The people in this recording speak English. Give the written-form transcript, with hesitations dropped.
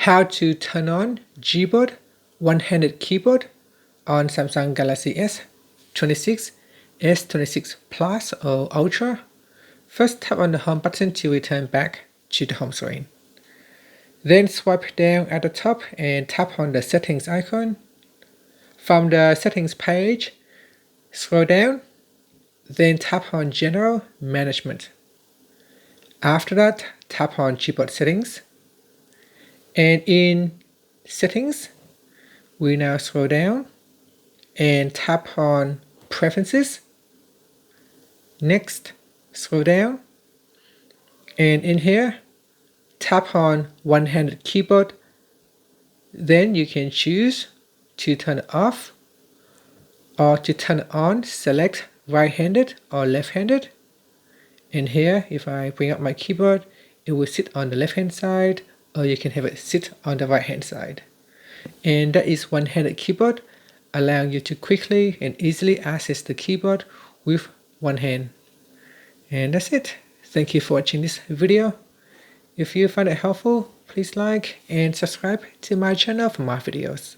how to turn on GBoard one-handed keyboard on Samsung Galaxy S26, S26 Plus or Ultra. First, tap on the home button to return back to the home screen. Then swipe down at the top and tap on the settings icon. From the settings page, scroll down, then tap on General Management. After that, tap on GBoard Settings. And in Settings, we now scroll down and tap on Preferences. Next, scroll down, and in here, tap on one-handed keyboard. Then you can choose to turn it off, or to turn it on, select right-handed or left-handed. And here, if I bring up my keyboard, it will sit on the left-hand side, or you can have it sit on the right-hand side. And that is one-handed keyboard, allowing you to quickly and easily access the keyboard with one hand. And that's it. Thank you for watching this video. If you find it helpful, please like and subscribe to my channel for more videos.